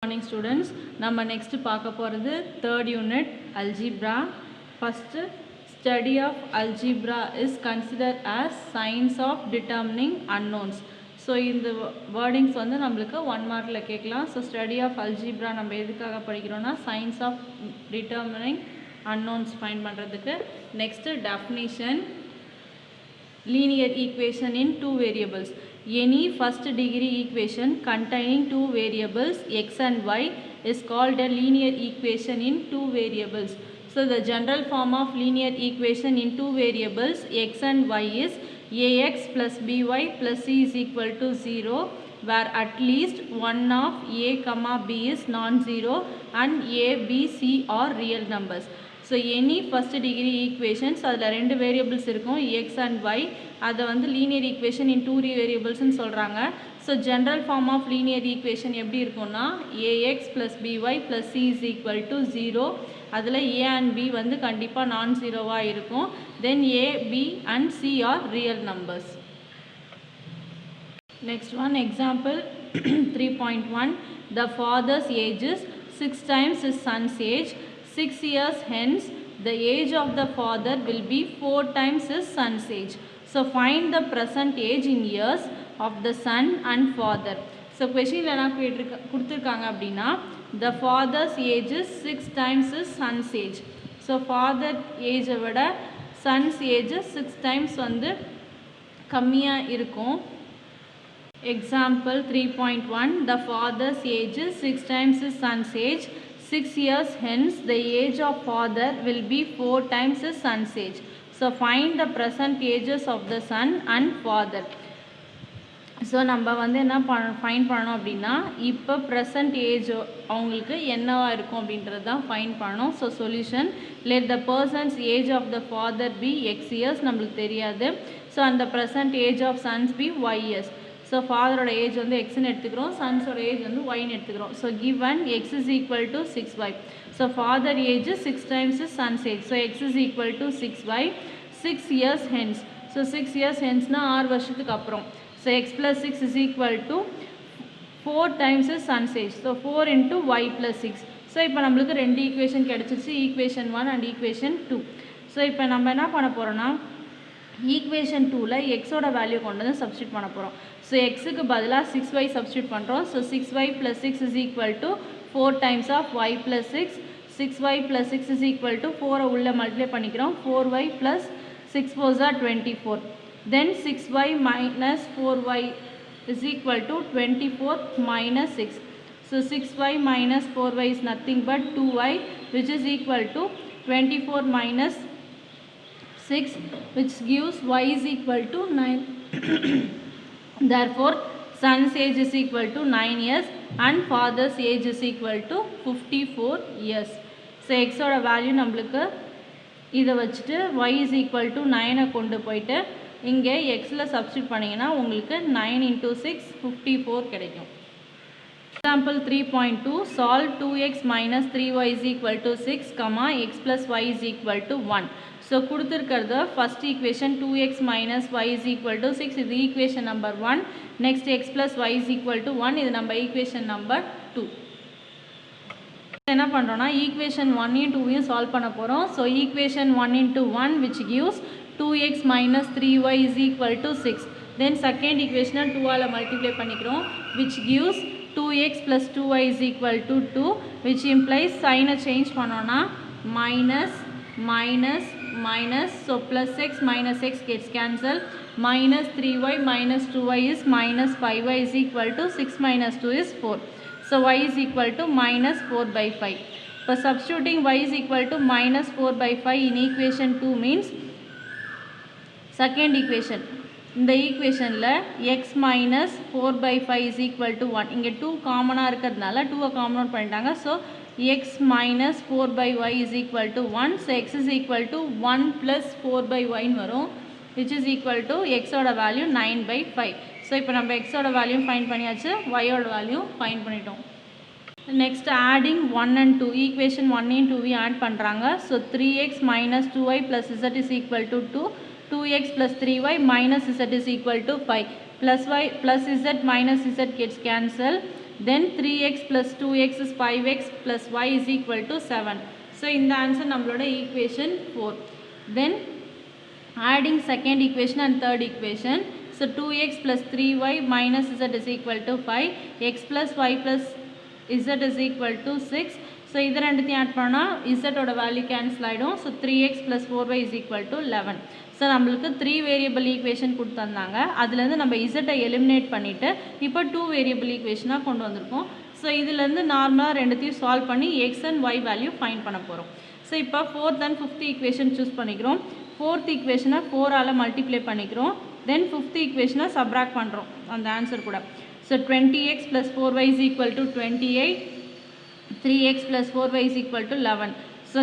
Morning students, நம்ம next பார்க்க போகிறது third unit algebra. First, study of algebra is considered as science of determining unknowns. So இந்த wordings வந்து நம்மளுக்கு 1 markல கேட்கலாம். So study of algebra நம்ம எதுக்காக படிக்கிறோம்னா science of determining unknowns find பண்ணுறதுக்கு. Next definition, linear equation in two variables. Any first degree equation containing two variables x and y is called a linear equation in two variables. So the general form of linear equation in two variables x and y is ax plus by plus c is equal to 0, where at least one of a comma b is non-zero and a, b, c are real numbers. So any first degree equations அதில் ரெண்டு variables இருக்கும் x and y, அதை வந்து linear equation in two variablesன்னு சொல்கிறாங்க. So general form of linear equation எப்படி இருக்கும்னா ax plus by plus c is equal to 0. அதில் a and b வந்து கண்டிப்பாக நான் ஜீரோவாக இருக்கும். தென் a, b and c are real numbers. Next one, example 3.1. The father's age is 6 times his son's age. 6 years hence, the age of the father will be 4 times his son's age. So find the present age in years of the son and father. So question என்ன கொடுத்திருக்காங்க அப்படின்னா the father's age is 6 times his son's age. So father age விட son's age 6 times வந்து கம்மியாக இருக்கும். Example 3.1. The father's age is 6 times his son's age. 6 years hence, the age of father will be 4 times his son's age. So find the present ages of the son and father. So நம்ம வந்து என்ன find பண்ணணும் அப்படின்னா இப்போ present age அவங்களுக்கு என்னவாக இருக்கும் அப்படின்றது தான் ஃபைண்ட் பண்ணணும். So solution, let the person's age of the father be x years, நம்மளுக்கு தெரியாது. ஸோ அந்த present age of sons be y years. So ஃபாதரோட ஏஜ் வந்து எக்ஸ்ன்னு எடுத்துக்கிறோம், சன்ஸோட ஏஜ் வந்து ஒய்ன்னு எடுத்துக்கிறோம். So given x is equal to 6y. So father age 6 times sons age. So x is equal to 6y. 6 years hence. So 6 years henceனா 6 வருஷத்துக்கு அப்புறம். So X plus 6 is equal to 4 times sons age. So 4 into y plus 6. So இப்போ நம்மளுக்கு ரெண்டு equation கிடச்சிச்சு, equation 1 and equation 2. So இப்போ நம்ம என்ன பண்ண போகிறோன்னா ஈக்குவேஷன் 2ல் எக்ஸோட வேல்யூ கொண்டு வந்து சப்ஸ்டியூட் பண்ண போகிறோம். ஸோ எக்ஸுக்கு பதிலாக 6y சப்ஸ்டியூட் பண்ணுறோம். So 6y plus 6 is equal to 4 times of y plus 6. 6y plus 6 is equal to 4 உள்ளே மல்டிப்ளை பண்ணிக்கிறோம். 4y plus 6 4s are 24. Then 6y minus 4y is equal to 24 minus 6. So 6y minus 4y is nothing but 2y, which is equal to 24 minus 6, which gives y is equal to 9. Therefore son's age is equal to 9 years and father's age is equal to 54 years. So x ஓட value நம்மளுக்கு இதை வச்சுட்டு y is equal to 9 கொண்டு போயிட்டு இங்கே xல substitute பண்ணிங்கன்னா உங்களுக்கு 9 into 6 54 கிடைக்கும். Example 3.2. Solve 2x minus 3y is equal to 6, x plus y is equal to 1. So கொடுத்துருக்கிறது first equation 2x minus y is equal to 6, இது equation number 1. Next x plus y is equal to 1, இது நம்ம equation number 2. என்ன பண்ணுறோன்னா equation 1 2 solve பண்ண போகிறோம். So equation 1 into 1 which gives 2x minus 3y is equal to 6. Then second ஈக்குவேஷனை 2ஆல் multiply பண்ணிக்கிறோம், which gives 2x plus 2y is equal to 2, which implies சைனை change பண்ணோன்னா minus minus minus. So plus x minus x gets cancelled. Minus 3y minus 2y is minus 5y is equal to 6 minus 2 is 4. So y is equal to minus 4 by 5. For substituting y is equal to minus 4 by 5 in equation 2 means second equation. இந்த ஈக்குவேஷனில் x minus 4 by 5 is equal to 1. இங்கே 2 காமனாக இருக்கிறதுனால 2 common out பண்ணிட்டாங்க. So x minus 4 by y is equal to 1. So x is equal to 1 plus 4 by y வரும், which is equal to x ஓட value 9 by 5. So இப்போ நம்ம x ஓட value find பண்ணியாச்சு, y ஓட வேல்யூ ஃபைண்ட் பண்ணிட்டோம். Next adding 1 and 2, equation 1 and 2 add பண்ணுறாங்க. So 3x minus 2y plus z is equal to 2. 2x plus 3y minus z is equal to 5. Plus y plus z minus z gets cancelled. then 3x plus 2x is 5x plus y is equal to 7. So in the answer நம்மளோட equation 4. Then adding second equation and third equation, so 2x plus 3y minus z is equal to 5, x plus y plus z is equal to 6. So இது ரெண்டுத்தையும் add பண்ணா z ஓட value cancel ஆயிடும். So 3x plus 4y is equal to 11. So நம்மளுக்கு 3 variable equation கொடுத்துருந்தாங்க, அதுலேருந்து நம்ம இசட்டை eliminate பண்ணிவிட்டு இப்போ 2 வேரியபிள் ஈக்குவேஷனாக கொண்டு வந்திருக்கோம். ஸோ இதுலேருந்து நார்மலாக ரெண்டுத்தையும் சால்வ் பண்ணி x and y value find பண்ண போகிறோம். ஸோ இப்போ 4th and 5th equation choose பண்ணிக்கிறோம். 4th ஈக்குவேஷனை 4ஆல் மல்டிப்ளை பண்ணிக்கிறோம். தென் 5th ஈக்குவேஷனை சப்ராக்ட் பண்ணுறோம் அந்த ஆன்சர் கூட. So 20x plus 4y is equal to 28, 3x plus 4y is equal to 11. So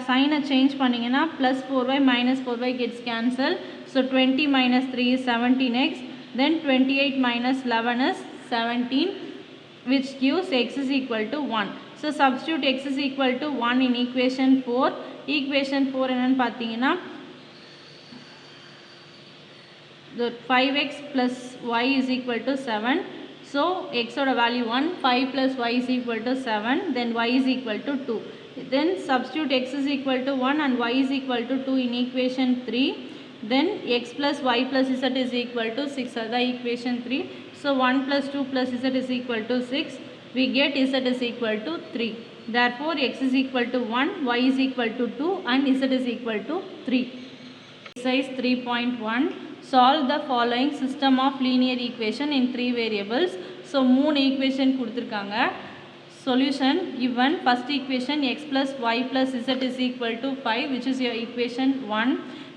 sign a change பண்ணிங்கன்னா plus 4y minus 4y gets cancelled. So 20 minus 3 is 17x. Then 28 minus 11 is 17, which gives x is equal to 1. So substitute x is equal to 1 in equation 4. Equation 4 என்னன்னு பார்த்தீங்கன்னா the 5x plus y is equal to 7. So x oda value 1, 5 plus y is equal to 7, then y is equal to 2. Then substitute x is equal to 1 and y is equal to 2 in equation 3. Then x plus y plus z is equal to 6, that's equation 3. So 1 plus 2 plus z is equal to 6. We get z is equal to 3. Therefore x is equal to 1, y is equal to 2 and z is equal to 3. Exercise 3.1. Solve the following system of linear equation in 3 variables. So 3 equation கொடுத்திருக்காங்க. Solution given. First equation x plus y plus z is equal to 5, which is your equation 1.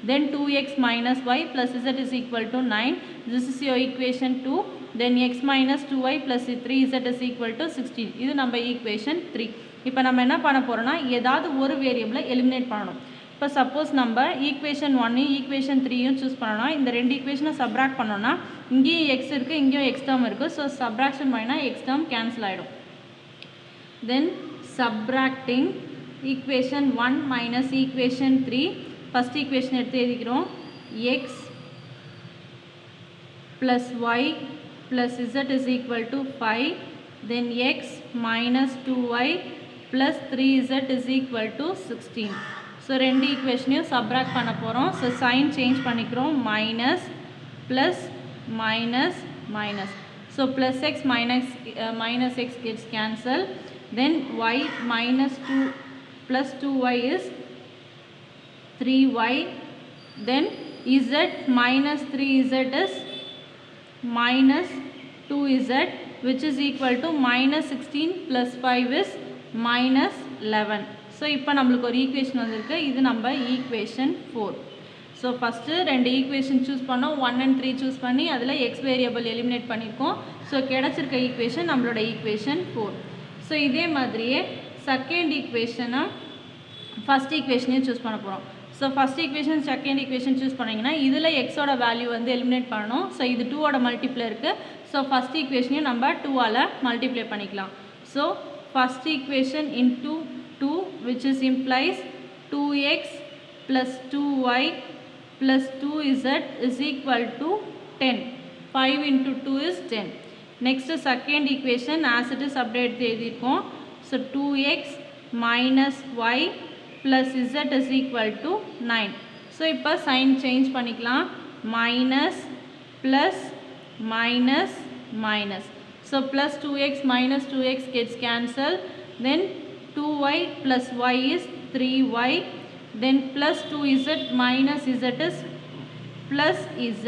Then 2x minus y plus z is equal to 9. This is your equation 2. Then x minus 2y plus 3z is equal to 16. இது நம்ம equation 3. இப்போ நம்ம என்ன பண்ண போறோம்னா ஏதாவது ஒரு வேரியபிளை eliminate பண்ணணும். இப்போ சப்போஸ் நம்ம ஈக்குவேஷன் 1 ஈக்குவேஷன் 3யும் சூஸ் பண்ணோம்னா இந்த ரெண்டு ஈக்குவேஷனை சப்ராக்ட் பண்ணோம்னா இங்கேயும் எக்ஸ் இருக்குது இங்கேயும் எக்ஸ் டேர்ம் இருக்குது. ஸோ சப்ராக்ஷன் பண்ணினா எக்ஸ் டேர்ம் கேன்சல் ஆகிடும். Then subtracting equation 1 minus equation 3. First equation எடுத்து எழுதிக்கிறோம். X plus y plus z is equal to 5. Then x minus 2y plus 3z is equal to 16. So ரெண்டு ஈக்குவேஷனையும் subtract பண்ண போகிறோம். So sign change பண்ணிக்கிறோம். Minus plus minus minus. So plus x minus x gets cancel. Then y minus 2 plus 2y is 3y. Then z minus 3z is minus 2z, which is equal to minus 16 plus 5 is minus 11. So இப்போ நம்மளுக்கு ஒரு equation வந்திருக்கு. இது நம்ம equation 4. So first ரெண்டு equation choose பண்ணோம். 1 and 3 choose பண்ணி அதில் எக்ஸ் வேரியபிள் எலிமினேட் பண்ணியிருக்கோம். ஸோ கிடச்சிருக்க ஈக்குவேஷன் நம்மளோட ஈக்குவேஷன் 4. ஸோ இதே மாதிரியே செகண்ட் ஈக்குவேஷனை ஃபஸ்ட் ஈக்குவேஷனையும் சூஸ் பண்ண போகிறோம். So first equation second equation choose பண்ணிங்கன்னா இதில் எக்ஸோட வேல்யூ வந்து எலிமினேட் பண்ணணும். ஸோ இது 2ஓட மல்டிப்ளை இருக்குது. ஸோ ஃபஸ்ட் ஈக்குவேஷனையும் நம்ம 2ஆல் மல்டிப்ளை பண்ணிக்கலாம். So first equation into 2, which is implies 2x plus 2y plus 2z is equal to 10. 5 into 2 is 10. Next second equation as it is update எழுதிருக்கோம். So 2x minus y plus z is equal to 9. So இப்போ sign change பண்ணிக்கலாம். minus plus minus minus. So plus 2x minus 2x gets cancelled. Then 2y plus y is 3y. Then plus 2z minus z is plus z,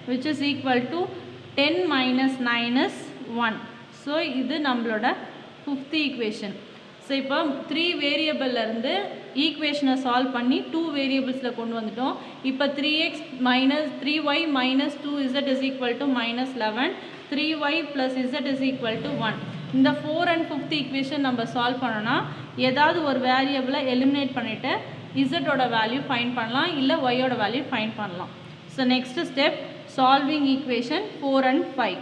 which is equal to 10 minus 9 is 1. So இது நம்மளோட 5th equation. So இப்போ 3 வேரியபிள்லேருந்து ஈக்குவேஷனை solve பண்ணி 2 வேரியபிள்ஸில் கொண்டு வந்துட்டோம். இப்போ 3x minus 3y minus 2z is equal to minus 11. 3y plus z is equal to 1. இந்த 4 and 5th equation நம்ம சால்வ் பண்ணோன்னா ஏதாவது ஒரு வேரியபிளை எலிமினேட் பண்ணிவிட்டு இசட்டோட வேல்யூ ஃபைண்ட் பண்ணலாம், இல்லை ஒய்யோட வேல்யூ ஃபைண்ட் பண்ணலாம். So next step solving equation 4 and 5.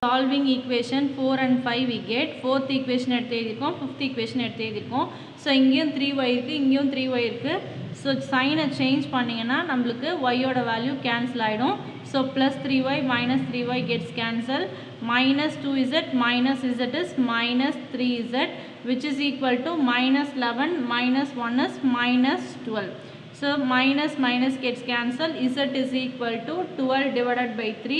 Solving equation 4 and 5 we get 4th equation எடுத்து எழுதியிருக்கோம், 5th ஈக்குவேஷன் எடுத்து எழுதியிருக்கோம். ஸோ இங்கேயும் 3y இருக்குது, இங்கேயும் 3y இருக்குது. ஸோ சைனை சேஞ்ச் பண்ணிங்கன்னா நம்மளுக்கு ஒய்யோட வேல்யூ கேன்சல் ஆகிடும். So plus 3y minus 3y gets cancel. minus 2z minus z is minus 3z, which is equal to minus 11 minus 1 is minus 12. So minus minus gets cancelled. Z is equal to 12 divided by 3.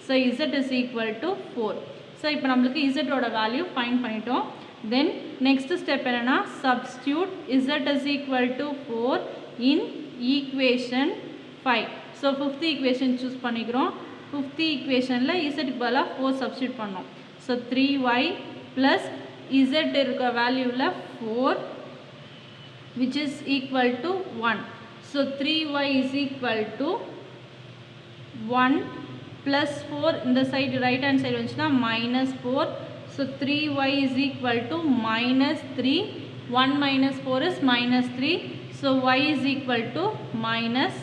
So z is equal to 4. So இப்போ நம்மளுக்கு z ஓட value find பண்ணிட்டோம். Then next step என்னன்னா substitute z is equal to 4 in equation 5. So fifth equation choose பண்ணிக்கிறோம். fifth equationல z க்கு பதிலா 4 substitute பண்ணோம். So 3y plus z இருக்க வேல்யூல 4 which is equal to 1. So 3y is equal to 1 plus 4 in the side right hand side வந்துச்சுனா minus 4. So 3y is equal to minus 3. 1 minus 4 is minus 3. So y is equal to minus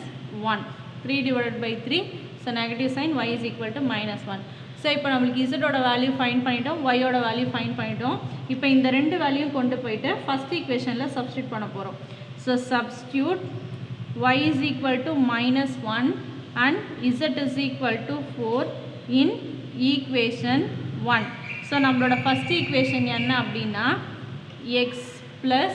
1. 3 divided by 3. So negative sign, y is equal to minus 1. So இப்போ நம்மளுக்கு z ஓட value find பண்ணிட்டோம், y ஓட value find பண்ணிட்டோம். இப்போ இந்த ரெண்டு value கொண்டு போயிட்டு ஃபர்ஸ்ட் ஈக்குவேஷன்ல சப்ஸ்டிட்யூட் பண்ண போறோம். So substitute y is equal to minus 1 and z is equal to 4 in equation 1. So நம்மளோட ஃபர்ஸ்ட் ஈக்குவேஷன் என்ன அப்படினா x plus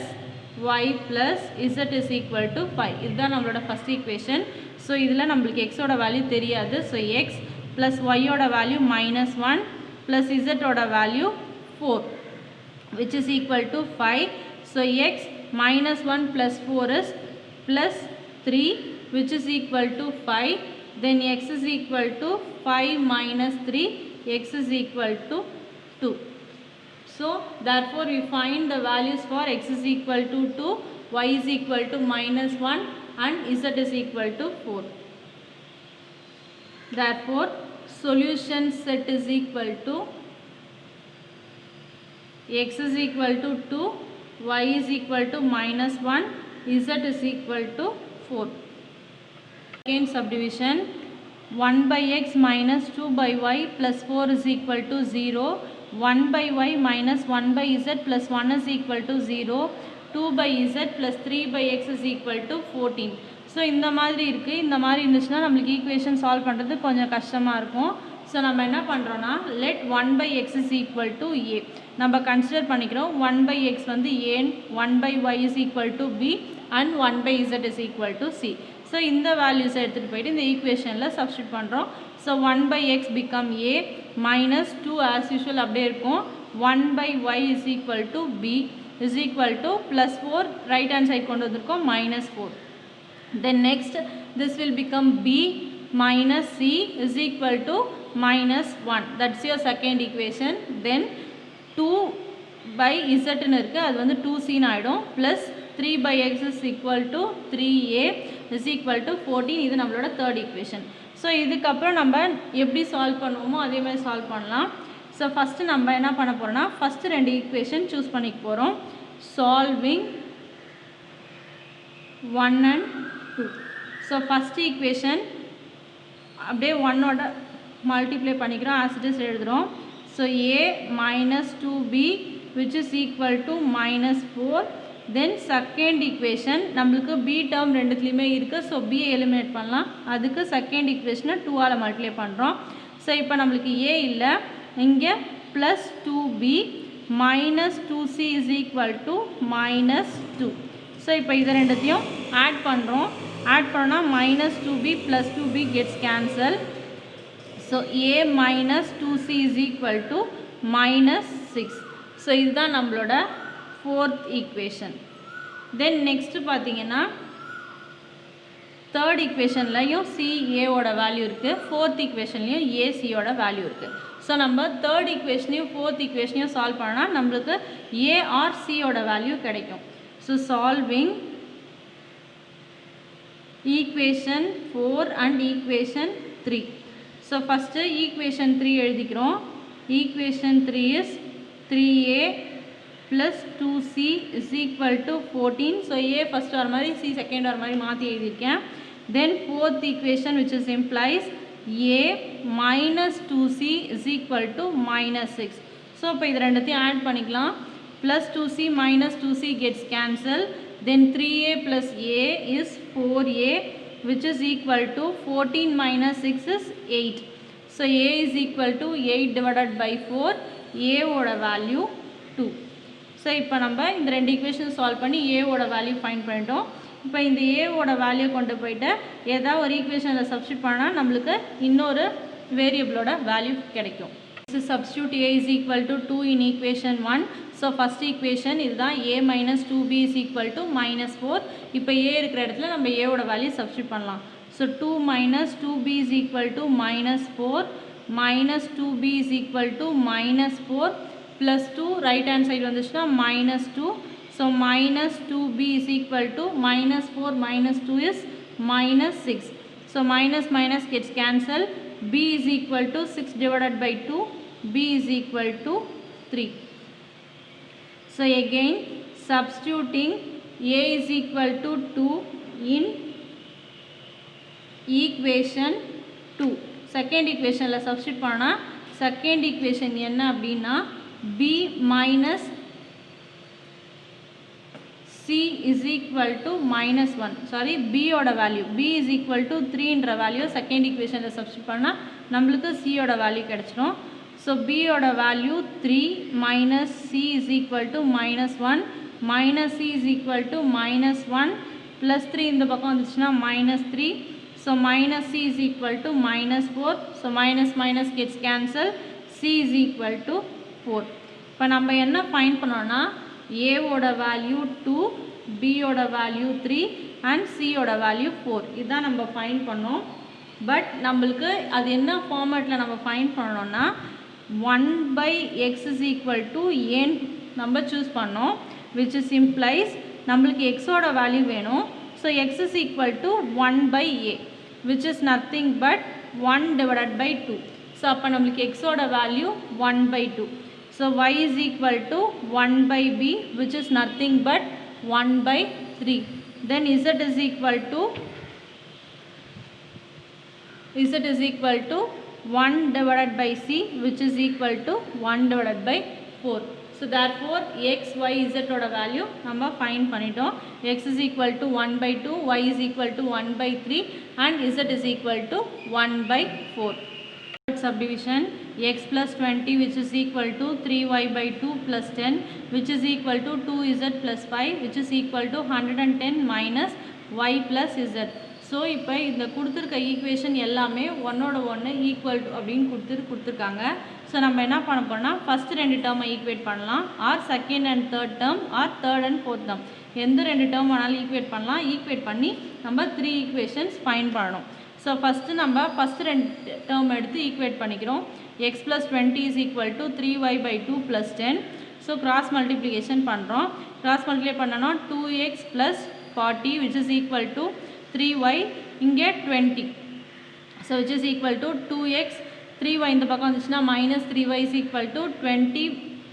y plus z is equal to 5. இதுதான் நம்மளோட ஃபர்ஸ்ட் ஈக்குவேஷன். So இதுல நம்மளுக்கு x ஓட வேல்யூ தெரியாது. So x plus y ஓட வேல்யூ minus 1 plus z ஓட value 4 which is equal to 5. So x minus 1 plus 4 is plus 3 which is equal to 5. Then x is equal to 5 minus 3, x is equal to 2. So therefore we find the values for x is equal to 2, y is equal to minus 1 and z is equal to 4. Therefore solution set is equal to x is equal to 2, y is equal to minus 1, z is equal to 4. Second subdivision, 1 by x minus 2 by y plus 4 is equal to 0. 1 by y minus 1 by z plus 1 is equal to 0. 2 by z plus 3 by x is equal to 14. So இந்த மாதிரி இருக்கு. இந்த மாதிரி இருந்துச்சுன்னா நம்மளுக்கு equation solve பண்ணுறது கொஞ்சம் கஷ்டமாக இருக்கும். ஸோ நம்ம என்ன பண்ணுறோன்னா let 1 by x is equal to a நம்ம கன்சிடர் பண்ணிக்கிறோம். 1 by x வந்து a, 1 by y is equal to b and 1 by z is equal to c. So இந்த வேல்யூஸை எடுத்துகிட்டு போயிட்டு இந்த ஈக்குவேஷனில் சப்ஸ்டியூட் பண்ணுறோம். So 1 by x become a minus 2 as usual அப்படியே இருக்கும். 1 by y is equal to b is equal to plus 4 right hand side கொண்டு வந்திருக்கோம் minus 4. Then next this will become b minus c is equal to minus 1. That's your second equation. Then 2 by z ன்னு இருக்கு, அது வந்து 2c ஆயிடும். Plus 3 by x is equal to 3a is equal to 14. இது நம்மளோட third equation. So இதுக்கப்புறம் நம்ம எப்படி சால்வ் பண்ணுவோமோ அதே மாதிரி சால்வ் பண்ணலாம். ஸோ ஃபஸ்ட்டு நம்ம என்ன பண்ண போகிறோம்னா ஃபஸ்ட்டு ரெண்டு ஈக்குவேஷன் சூஸ் பண்ணிக்க போகிறோம். Solving 1 and 2. So first equation அப்படியே 1ஓட மல்டிப்ளை பண்ணிக்கிறோம், as it is எழுதுகிறோம். So a minus 2b which is equal to minus 4. Then second equation நம்மளுக்கு b term ரெண்டுத்துலேயுமே இருக்குது. ஸோ b எலிமினேட் பண்ணலாம். அதுக்கு செகண்ட் ஈக்குவேஷனை 2ஆல் மல்டிப்ளை பண்ணுறோம். ஸோ இப்போ நம்மளுக்கு a இல்லை, இங்கே plus 2b minus 2c is equal to minus 2. So இப்போ இதை ரெண்டுத்தையும் ஆட் பண்ணுறோம். ஆட் பண்ணால் minus 2b plus 2b gets cancelled. So a minus 2c is equal to minus 6. So இதுதான் நம்மளோட fourth equation. Then next பார்த்தீங்கன்னா third equationலையும் c a ஓட value இருக்குது, fourth equationலையும் a c ஓட வேல்யூ இருக்குது. ஸோ நம்ம third equationையும் fourth equationையும் சால்வ் பண்ணால் நம்மளுக்கு a or c ஓட வேல்யூ கிடைக்கும். So solving equation 4 and equation 3. So first equation 3 எழுதிக்கிறோம். equation 3 is 3a plus 2c is equal to 14. So a first வர மாதிரி c second வர மாதிரி மாற்றி எழுதியிருக்கேன். Then fourth equation which is implies a minus 2c is equal to minus 6. So இப்போ இது ரெண்டுத்தையும் ஆட் பண்ணிக்கலாம். plus 2c minus 2c gets cancelled. Then 3a plus a is 4a which is equal to 14 minus 6 is 8. So a is equal to 8 divided by 4, a ஓட value 2. So இப்போ நம்ம இந்த ரெண்டு equation solve பண்ணி a ஓட value find பண்ணிட்டோம். இப்போ இந்த a ஓட வேல்யூ கொண்டு போயிட்டு ஏதாவது ஒரு ஈக்குவேஷனில் சப்ஸ்டியூட் பண்ணால் நம்மளுக்கு இன்னொரு வேரியபிளோட வேல்யூ கிடைக்கும். Substitute a is equal to 2 in equation 1. So first equation இதுதான் a minus 2b is equal to minus 4. இப்போ a இருக்கிற இடத்துல நம்ம a ஓட வேல்யூ சப்ஸ்டியூட் பண்ணலாம். So 2 minus 2b is equal to minus 4 minus 2b is equal to minus 4 plus 2 right hand side வந்துச்சுன்னா minus 2. So minus 2b is equal to minus 4 minus 2 is minus 6. So minus minus gets cancelled. B is equal to 6 divided by 2. B is equal to 3. So again substituting a is equal to 2 in equation 2. Second equation la substitute பண்ணா second equation என்ன அப்படின்னா b minus c is equal to minus 1. Sorry, b ஓட value b is equal to 3 என்ற value second ஈக்குவேஷனில் substitute பண்ணால் நம்மளுக்கு c ஓட value கிடச்சிடும். ஸோ b ஓட value 3 minus c is equal to minus 1 minus c is equal to minus 1 plus 3 இந்த பக்கம் வந்துச்சுன்னா minus 3. So minus c is equal to minus 4. So minus minus gets cancelled. c is equal to 4. இப்போ நம்ம என்ன find பண்ணோம்னா a ஓட value 2, b ஓட value 3 and c ஓட வேல்யூ 4. இதுதான் நம்ம ஃபைண்ட் பண்ணோம். பட் நம்மளுக்கு அது என்ன ஃபார்மேட்டில் நம்ம ஃபைண்ட் பண்ணணும்னா 1 by x is equal to a நம்ம சூஸ் பண்ணோம், which is implies நம்மளுக்கு x ஓட வேல்யூ வேணும். So x is equal to 1 by a, which is nothing but 1 divided by 2. So அப்போ நம்மளுக்கு x ஓட value 1 by 2. So y is equal to 1 by b, which is nothing but 1 by 3. Then z is equal to 1 divided by c, which is equal to 1 divided by 4. So therefore x, y, z ஓட value நம்ம find பண்ணிட்டோம். x is equal to 1 by 2, y is equal to 1 by 3 and z is equal to 1 by 4. Subdivision x plus 20 which is equal to 3y by 2 plus 10 which is equal to 2z plus 5 which is equal to 110 minus y plus z. So இப்போ இந்த கொடுத்துருக்க equation எல்லாமே ஒன்னோட ஒன்று equal அப்படின்னு கொடுத்துருக்காங்க. So நம்ம என்ன பண்ண போனால் ஃபஸ்ட்டு ரெண்டு டேர்மை ஈக்குவேட் பண்ணலாம், or second and third term, or third and fourth term, எந்த ரெண்டு டேர்ம் வேணாலும் ஈக்குவேட் பண்ணலாம். ஈக்குவேட் பண்ணி நம்ம 3 ஈக்குவேஷன்ஸ் ஃபைண்ட் பண்ணணும். ஸோ ஃபஸ்ட்டு நம்ம ஃபஸ்ட்டு ரெண்டு டேர்ம் எடுத்து ஈக்குவேட் பண்ணிக்கிறோம். X plus 20 is equal to 3y by 2 plus 10. So cross multiplication பண்ணுறோம். கிராஸ் மல்டிப்ளை பண்ணோன்னா 2x plus 40 which is equal to 3y, இங்கே 20. So which is equal to 2x, 3y இந்த பக்கம் வந்துச்சுன்னா minus 3y is equal to 20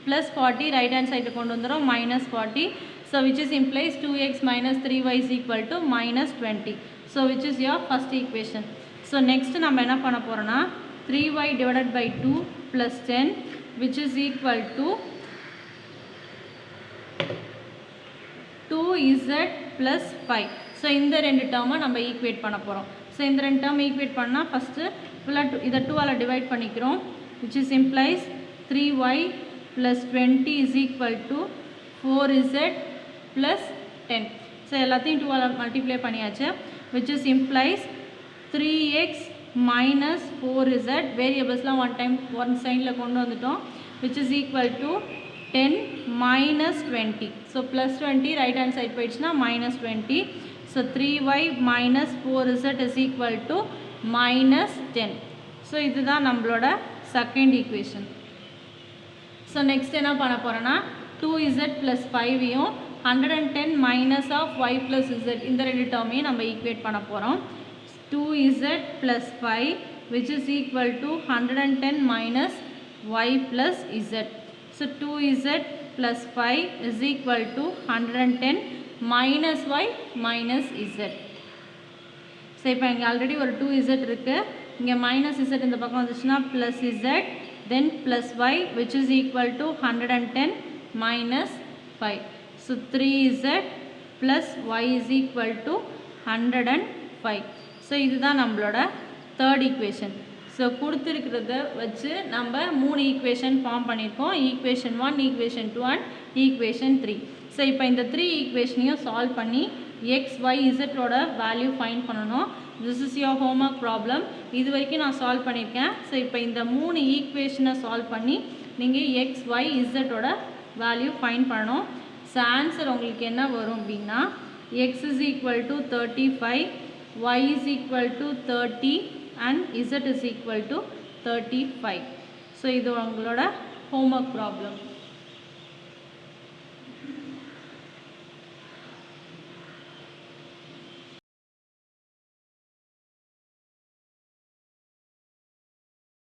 plus 40 right hand side கொண்டு வந்துடும் minus 40. So which is implies 2x minus 3y is equal to minus 20. So which is your first equation. So next நம்ம என்ன பண்ண போகிறோன்னா 3y divided by 2 plus 10 which is equal to 2z plus 5. So இந்த ரெண்டு டேர்மை நம்ம equate பண்ண போகிறோம். ஸோ இந்த ரெண்டு டேர்ம் ஈக்குவேட் பண்ணால் ஃபஸ்ட்டு ஃபுல்லாக இதை 2ஆல் டிவைட் பண்ணிக்கிறோம், which is implies 3y plus 20 is equal to 4z plus 10. So எல்லாத்தையும் 2ஆல் மல்டிப்ளை பண்ணியாச்சு, which is implies 3x minus 4z, வேரியபிள்ஸ்லாம் ஒன் சைடில் கொண்டு வந்துட்டோம், which is equal to 10 minus 20. So plus 20 right hand side போயிடுச்சுன்னா minus 20. So 3y minus 4z is equal to minus 10. So இதுதான் நம்மளோட செகண்ட் ஈக்குவேஷன். ஸோ நெக்ஸ்ட் என்ன பண்ண போகிறோன்னா 2z plus 5ஐயும் 110 minus of y plus z இந்த ரெண்டு டேர்மையும் நம்ம equate பண்ண போகிறோம். 2z plus 5 which is equal to 110 minus y plus z. So 2z plus 5 is equal to 110 minus y minus z. So இப்போ இங்கே ஆல்ரெடி ஒரு 2z இருக்குது, இங்கே மைனஸ் z இந்த பக்கம் வந்துச்சுன்னா plus z, then plus y which is equal to 110 minus 5. So 3z plus y is equal to 105. So இதுதான் நம்மளோட தேர்ட் ஈக்குவேஷன். ஸோ கொடுத்துருக்கிறத வச்சு நம்ம 3 ஈக்குவேஷன் ஃபார்ம் பண்ணியிருக்கோம். Equation 1, equation 2 and equation 3. So இப்போ இந்த 3 ஈக்குவேஷனையும் சால்வ் பண்ணி எக்ஸ் ஒய் இசட்டோட வேல்யூ ஃபைண்ட் பண்ணணும். This is your homework problem. இது வரைக்கும் நான் சால்வ் பண்ணியிருக்கேன். ஸோ இப்போ இந்த 3 ஈக்குவேஷனை சால்வ் பண்ணி நீங்கள் எக்ஸ் ஒய் இசட்டோட வேல்யூ ஃபைண்ட் பண்ணணும். ஸோ ஆன்சர் உங்களுக்கு என்ன வரும் அப்படின்னா x is equal to 35, y is equal to 30 and z is equal to 35. So இது உங்களோட ஹோம்ஒர்க் ப்ராப்ளம்.